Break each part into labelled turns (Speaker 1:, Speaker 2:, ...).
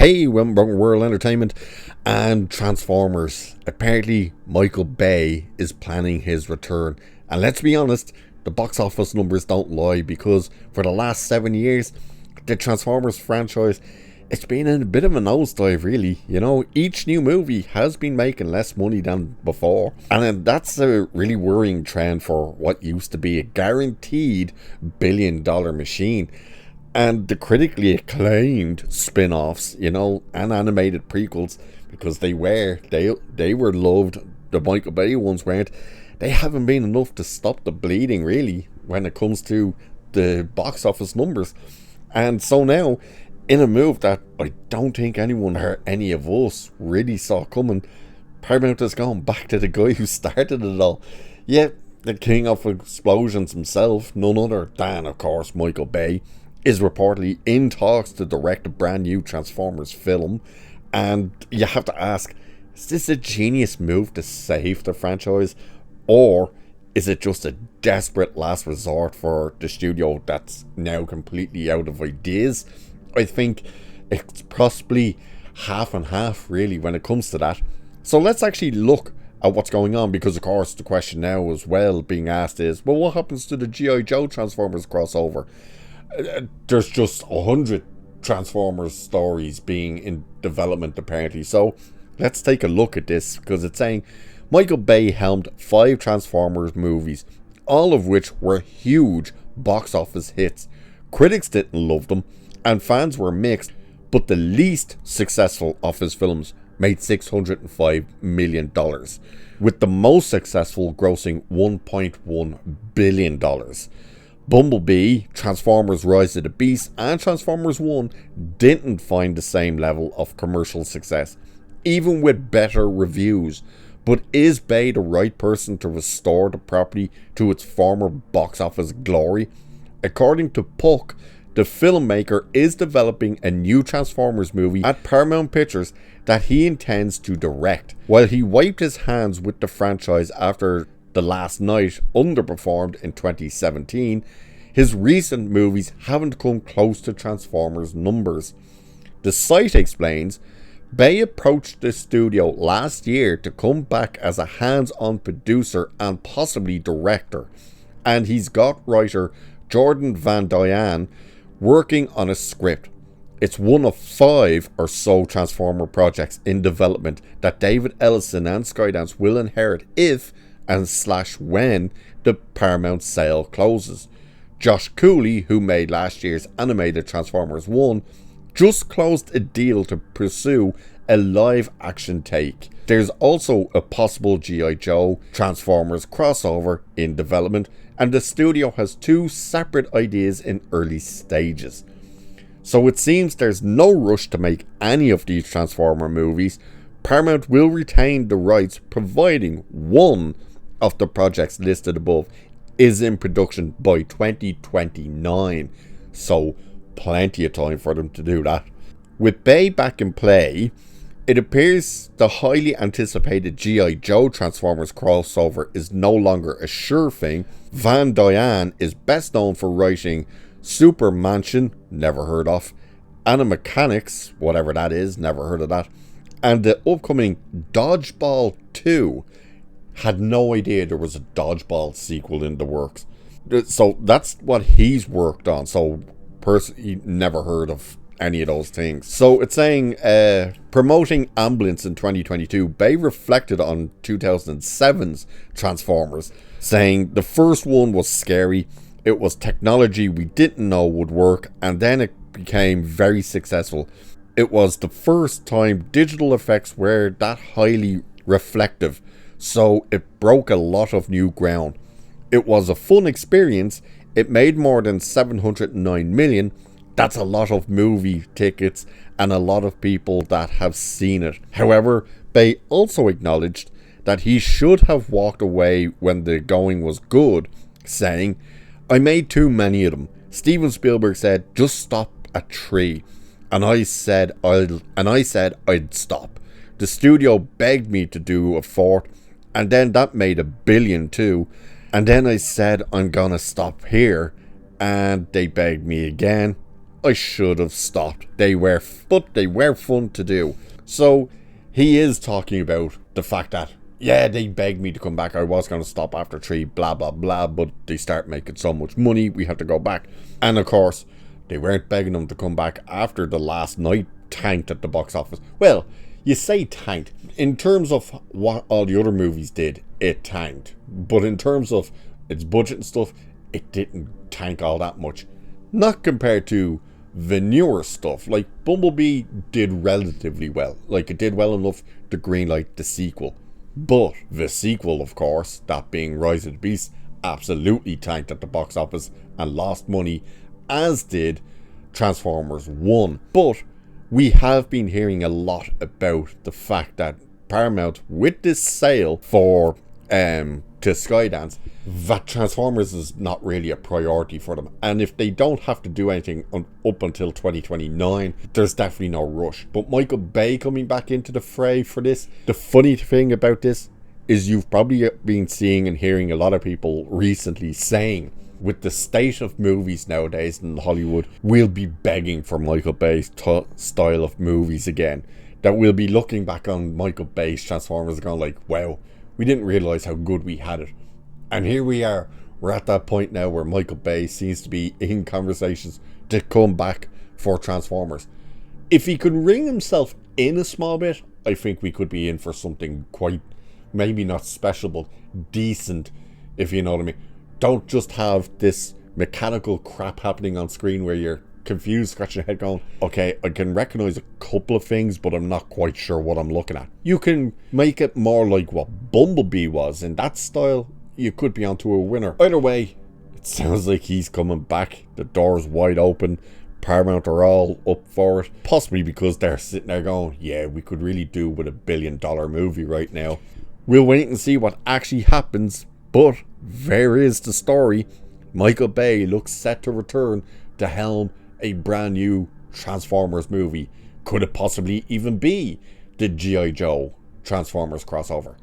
Speaker 1: Hey, World Entertainment and Transformers. Apparently, Michael Bay is planning his return. And let's be honest, the box office numbers don't lie, because for the last 7 years, the Transformers franchise, it's been in a bit of a nosedive, really. You know, each new movie has been making less money than before. And that's a really worrying trend for what used to be a guaranteed billion-dollar machine. And the critically acclaimed spin-offs, you know, and animated prequels, because they were loved. The Michael Bay ones weren't. They haven't been enough to stop the bleeding, really, when it comes to the box office numbers. And so now, in a move that I don't think anyone or any of us really saw coming, Paramount has gone back to the guy who started it all. Yeah, the king of explosions himself, none other than, of course, Michael Bay, is reportedly in talks to direct a brand new Transformers film. And you have to ask, is this a genius move to save the franchise? Or is it just a desperate last resort for the studio that's now completely out of ideas? I think it's possibly half and half, really, when it comes to that. So let's actually look at what's going on, because of course the question now as well being asked is, well, what happens to the G.I. Joe Transformers crossover? There's just 100 Transformers stories being in development apparently. So let's take a look at this, because it's saying Michael Bay helmed 5 Transformers movies, all of which were huge box office hits. Critics didn't love them and fans were mixed, but the least successful of his films made $605 million, with the most successful grossing $1.1 billion. Bumblebee, Transformers Rise of the Beast, and Transformers 1 didn't find the same level of commercial success, even with better reviews. But is Bay the right person to restore the property to its former box office glory? According to Puck, the filmmaker is developing a new Transformers movie at Paramount Pictures that he intends to direct. While he wiped his hands with the franchise after The Last Night underperformed in 2017, his recent movies haven't come close to Transformers numbers. The site explains, Bay approached the studio last year to come back as a hands-on producer and possibly director, and he's got writer Jordan Van Diane working on a script. It's one of 5 or so Transformer projects in development that David Ellison and Skydance will inherit if and / when the Paramount sale closes. Josh Cooley, who made last year's animated Transformers 1, just closed a deal to pursue a live action take. There's also a possible G.I. Joe Transformers crossover in development, and the studio has 2 separate ideas in early stages. So it seems there's no rush to make any of these Transformer movies. Paramount will retain the rights, providing one of the projects listed above is in production by 2029. So plenty of time for them to do that. With Bay back in play, it appears the highly anticipated G.I. Joe Transformers crossover is no longer a sure thing. Van Diane is best known for writing Super Mansion, never heard of, Animechanics, whatever that is, never heard of that, and the upcoming Dodgeball 2. Had no idea there was a Dodgeball sequel in the works. So that's what he's worked on. So personally, never heard of any of those things. So it's saying promoting Ambulance in 2022, Bay reflected on 2007's Transformers, saying the first one was scary. It was technology we didn't know would work, and then it became very successful. It was the first time digital effects were that highly reflective, so it broke a lot of new ground. It was a fun experience. It made more than $709 million. That's a lot of movie tickets and a lot of people that have seen it. However, Bay also acknowledged that he should have walked away when the going was good, saying, I made too many of them. Steven Spielberg said, just stop at 3. And I said I'd stop. The studio begged me to do a 4th, and then that made $1 billion too. And then I said I'm gonna stop here, and they begged me again. I should have stopped. They were fun to do. So he is talking about the fact that, yeah, they begged me to come back. I was going to stop after 3, blah, blah, blah, but they start making so much money, we have to go back. And of course, they weren't begging them to come back after The Last Night tanked at the box office. Well, you say tanked. In terms of what all the other movies did, it tanked. But in terms of its budget and stuff, it didn't tank all that much. Not compared to the newer stuff. Like, Bumblebee did relatively well. Like, it did well enough to greenlight the sequel. But the sequel, of course, that being Rise of the Beast, absolutely tanked at the box office and lost money, as did Transformers 1. But we have been hearing a lot about the fact that Paramount, with this sale for to Skydance, that Transformers is not really a priority for them. And if they don't have to do anything up until 2029, there's definitely no rush. But Michael Bay coming back into the fray for this, the funny thing about this is you've probably been seeing and hearing a lot of people recently saying, with the state of movies nowadays in Hollywood, we'll be begging for Michael Bay's style of movies again. That we'll be looking back on Michael Bay's Transformers and going like, wow, we didn't realise how good we had it. And here we are. We're at that point now where Michael Bay seems to be in conversations to come back for Transformers. If he could ring himself in a small bit, I think we could be in for something quite, maybe not special, but decent, if you know what I mean. Don't just have this mechanical crap happening on screen where you're confused, scratching your head going, okay, I can recognize a couple of things, but I'm not quite sure what I'm looking at. You can make it more like what Bumblebee was. In that style, you could be onto a winner. Either way, it sounds like he's coming back. The door's wide open. Paramount are all up for it. Possibly because they're sitting there going, yeah, we could really do with $1 billion movie right now. We'll wait and see what actually happens. But there is the story. Michael Bay looks set to return to helm a brand new Transformers movie. Could it possibly even be the G.I. Joe Transformers crossover?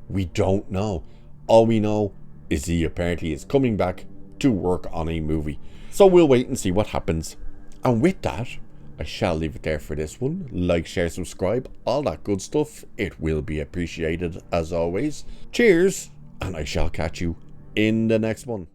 Speaker 1: We don't know. All we know is he apparently is coming back to work on a movie. So we'll wait and see what happens. And with that, I shall leave it there for this one. Like, share, subscribe, all that good stuff. It will be appreciated as always. Cheers, and I shall catch you in the next one.